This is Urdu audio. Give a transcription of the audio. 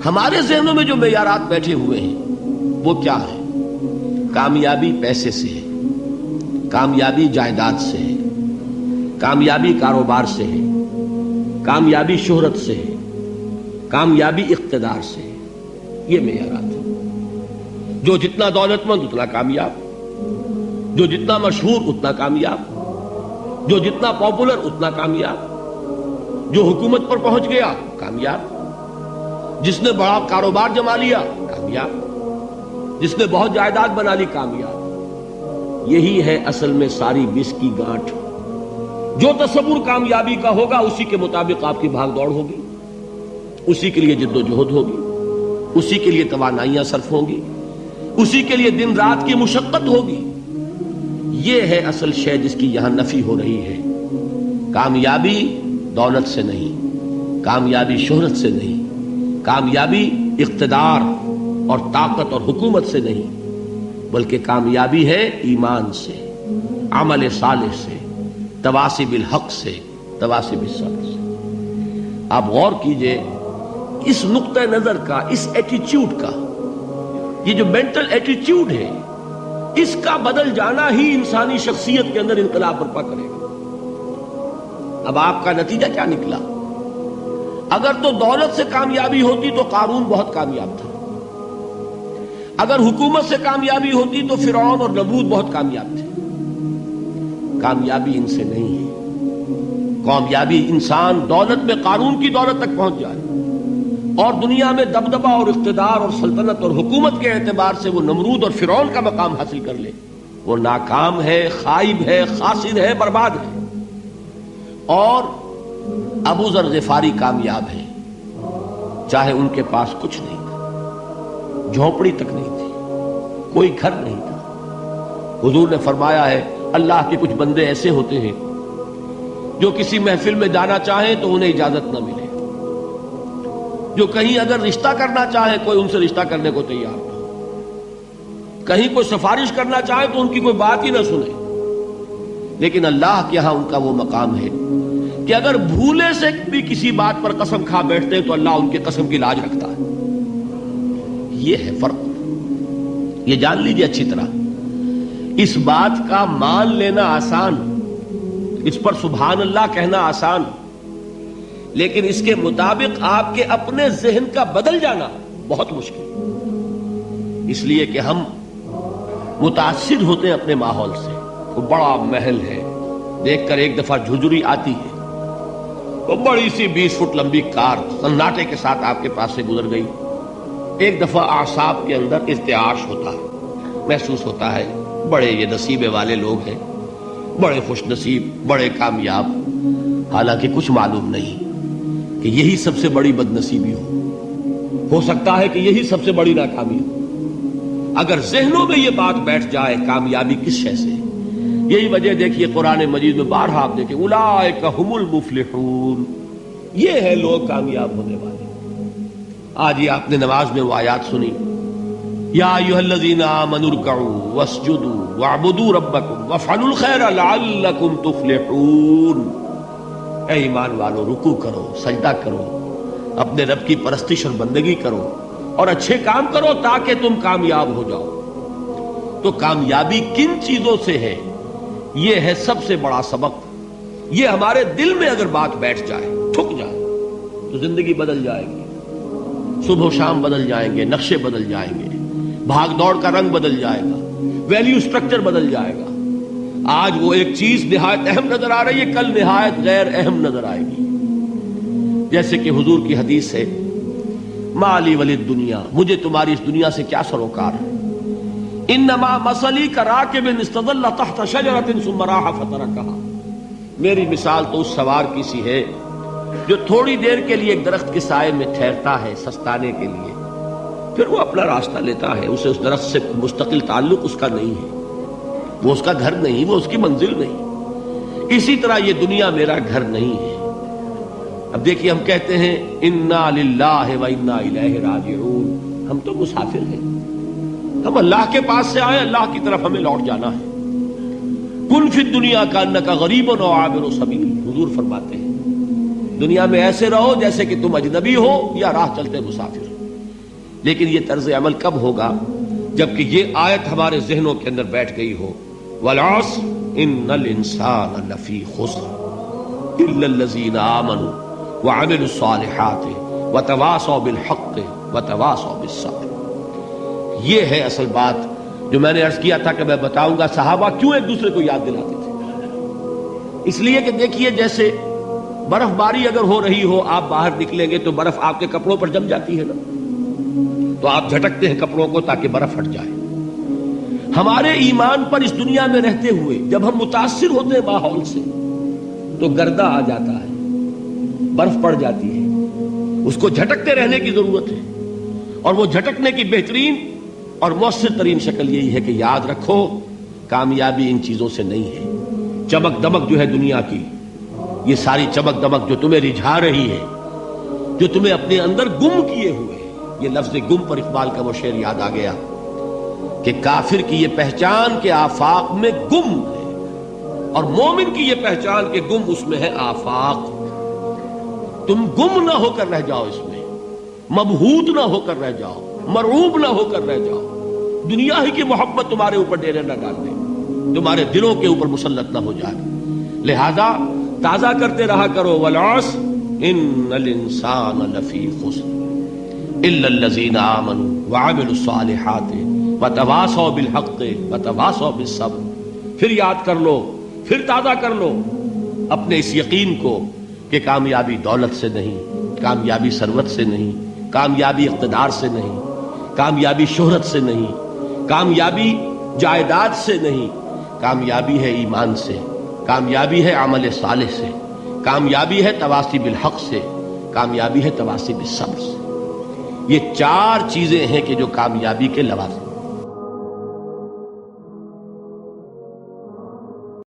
ہمارے ذہنوں میں جو معیارات بیٹھے ہوئے ہیں وہ کیا ہے؟ کامیابی پیسے سے ہے، کامیابی جائیداد سے ہے، کامیابی کاروبار سے ہے، کامیابی شہرت سے ہے، کامیابی اقتدار سے ہے. یہ معیارات ہیں. جو جتنا دولت مند اتنا کامیاب، جو جتنا مشہور اتنا کامیاب، جو جتنا پاپولر اتنا کامیاب، جو حکومت پر پہنچ گیا کامیاب، جس نے بڑا کاروبار جما لیا کامیاب، جس نے بہت جائیداد بنا لی کامیاب. یہی ہے اصل میں ساری بس کی گانٹھ. جو تصور کامیابی کا ہوگا اسی کے مطابق آپ کی بھاگ دوڑ ہوگی، اسی کے لیے جد و جہد ہوگی، اسی کے لیے توانائیاں صرف ہوں گی، اسی کے لیے دن رات کی مشقت ہوگی. یہ ہے اصل شے جس کی یہاں نفی ہو رہی ہے. کامیابی دولت سے نہیں، کامیابی شہرت سے نہیں، کامیابی اقتدار اور طاقت اور حکومت سے نہیں، بلکہ کامیابی ہے ایمان سے، عمل صالح سے، تواصی بالحق سے، تواصی بالصبر سے. آپ غور کیجئے اس نقطہ نظر کا، اس ایٹیچیوڈ کا، یہ جو مینٹل ایٹیچیوڈ ہے اس کا بدل جانا ہی انسانی شخصیت کے اندر انقلاب برپا کرے گا. اب آپ کا نتیجہ کیا نکلا؟ اگر تو دولت سے کامیابی ہوتی تو قارون بہت کامیاب تھا، اگر حکومت سے کامیابی ہوتی تو فرعون اور نمرود بہت کامیاب تھے. کامیابی ان سے نہیں ہے. کامیابی انسان دولت میں قارون کی دولت تک پہنچ جائے اور دنیا میں دبدبہ اور اقتدار اور سلطنت اور حکومت کے اعتبار سے وہ نمرود اور فرعون کا مقام حاصل کر لے، وہ ناکام ہے، خائب ہے، خاسر ہے، برباد ہے. اور ابو ذر غفاری کامیاب ہے، چاہے ان کے پاس کچھ نہیں تھا، جھونپڑی تک نہیں تھی، کوئی گھر نہیں تھا. حضور نے فرمایا ہے اللہ کے کچھ بندے ایسے ہوتے ہیں جو کسی محفل میں جانا چاہیں تو انہیں اجازت نہ ملے، جو کہیں اگر رشتہ کرنا چاہیں کوئی ان سے رشتہ کرنے کو تیار نہ، کہیں کوئی سفارش کرنا چاہے تو ان کی کوئی بات ہی نہ سنے. لیکن اللہ کے ہاں ان کا وہ مقام ہے کہ اگر بھولے سے بھی کسی بات پر قسم کھا بیٹھتے تو اللہ ان کے قسم کی لاج رکھتا ہے. یہ ہے فرق. یہ جان لیجیے اچھی طرح. اس بات کا مان لینا آسان، اس پر سبحان اللہ کہنا آسان، لیکن اس کے مطابق آپ کے اپنے ذہن کا بدل جانا بہت مشکل. اس لیے کہ ہم متاثر ہوتے ہیں اپنے ماحول سے. وہ بڑا محل ہے، دیکھ کر ایک دفعہ جھجری آتی ہے، وہ بڑی سی 20 فٹ لمبی کار سناٹے کے ساتھ آپ کے پاس سے گزر گئی. ایک دفعہ اعصاب کے اندر ارتعاش ہوتا ہے، محسوس ہوتا ہے بڑے یہ نصیبے والے لوگ ہیں، بڑے خوش نصیب، بڑے کامیاب. حالانکہ کچھ معلوم نہیں کہ یہی سب سے بڑی بد نصیبی ہو سکتا ہے کہ یہی سب سے بڑی ناکامی ہو. اگر ذہنوں میں یہ بات بیٹھ جائے کامیابی کس شے سے. یہی وجہ دیکھیے قرآن مجید میں بارہا آپ دیکھیں اولئک ھم المفلحون، یہ ہے لوگ کامیاب ہونے والے. آج یہ آپ نے نماز میں وہ آیات سنی، یا ایھا الذین آمنوا ارکعوا واسجدوا واعبدوا ربکم وافعلوا الخیر لعلکم تفلحون. اے ایمان والو، رکوع کرو، سجدہ کرو، اپنے رب کی پرستش اور بندگی کرو اور اچھے کام کرو تاکہ تم کامیاب ہو جاؤ. تو کامیابی کن چیزوں سے ہے؟ یہ ہے سب سے بڑا سبق. یہ ہمارے دل میں اگر بات بیٹھ جائے، ٹھک جائے، تو زندگی بدل جائے گی. صبح و شام بدل جائیں گے، نقشے بدل جائیں گے، بھاگ دوڑ کا رنگ بدل جائے گا، ویلیو سٹرکچر بدل جائے گا. آج وہ ایک چیز نہایت اہم نظر آ رہی ہے، کل نہایت غیر اہم نظر آئے گی. جیسے کہ حضور کی حدیث ہے، مالی ولد دنیا، مجھے تمہاری اس دنیا سے کیا سروکار ہے. انما مثلی کراکب استظل تحت شجرۃ ثم راح فترکها، میری مثال تو اس سوار کی سی ہے جو تھوڑی دیر کے لیے ایک درخت کے سائے میں ٹھہرتا ہے سستانے کے لیے، پھر وہ اپنا راستہ لیتا ہے. اسے اس درخت سے مستقل تعلق اس کا نہیں ہے، وہ اس کا گھر نہیں، وہ اس کی منزل نہیں. اسی طرح یہ دنیا میرا گھر نہیں ہے. اب دیکھیے ہم کہتے ہیں انا للہ و انا الیہ راجعون، ہم تو مسافر ہیں، ہم اللہ کے پاس سے آئے، اللہ کی طرف ہمیں لوٹ جانا ہے. کن فی الدنیا کانک غریب و عابر سبیل، حضور فرماتے ہیں دنیا میں ایسے رہو جیسے کہ تم اجنبی ہو یا راہ چلتے مسافر. لیکن یہ طرز عمل کب ہوگا؟ جبکہ یہ آیت ہمارے ذہنوں کے اندر بیٹھ گئی ہو، والعصر ان الانسان لفی خسر الا الذین آمنوا وعملوا الصالحات وتواصوا بالحق وتواصوا بالصبر۔ یہ ہے اصل بات جو میں نے عرض کیا تھا کہ میں بتاؤں گا صحابہ کیوں ایک دوسرے کو یاد دلاتے تھے۔ اس لیے کہ دیکھیے جیسے برف باری اگر ہو رہی ہو، آپ باہر نکلیں گے تو برف آپ کے کپڑوں پر جم جاتی ہے نا، تو آپ جھٹکتے ہیں کپڑوں کو تاکہ برف ہٹ جائے۔ ہمارے ایمان پر اس دنیا میں رہتے ہوئے جب ہم متاثر ہوتے ہیں ماحول سے تو گردہ آ جاتا ہے، برف پڑ جاتی ہے، اس کو جھٹکتے رہنے کی ضرورت ہے۔ اور وہ جھٹکنے کی بہترین اور مؤثر ترین شکل یہی ہے کہ یاد رکھو کامیابی ان چیزوں سے نہیں ہے۔ چمک دمک جو ہے دنیا کی، یہ ساری چمک دمک جو تمہیں رجھا رہی ہے، جو تمہیں اپنے اندر گم کیے ہوئے، یہ لفظ گم پر اقبال کا وہ شعر یاد آ گیا کہ کافر کی یہ پہچان کے آفاق میں گم ہے، اور مومن کی یہ پہچان کے گم اس میں ہے آفاق۔ تم گم نہ ہو کر رہ جاؤ اس میں، مبہوت نہ ہو کر رہ جاؤ، مرعوب نہ ہو کر رہ جاؤ، دنیا ہی کی محبت تمہارے اوپر ڈیرے نہ ڈال دے، تمہارے دلوں کے اوپر مسلط نہ ہو جائے۔ لہذا تازہ کرتے رہا کرو، والعصر ان الانسان لفی خسر الا الذین آمنوا وعملوا الصالحات وتواصوا بالحق وتواصوا بالصبر۔ پھر یاد کر لو، پھر تازہ کر لو اپنے اس یقین کو کہ کامیابی دولت سے نہیں، کامیابی ثروت سے نہیں، کامیابی اقتدار سے نہیں، کامیابی شہرت سے نہیں، کامیابی جائیداد سے نہیں، کامیابی ہے ایمان سے، کامیابی ہے عمل صالح سے، کامیابی ہے تواصی بالحق سے، کامیابی ہے تواصی بالصبر سے۔ یہ چار چیزیں ہیں کہ جو کامیابی کے لوازم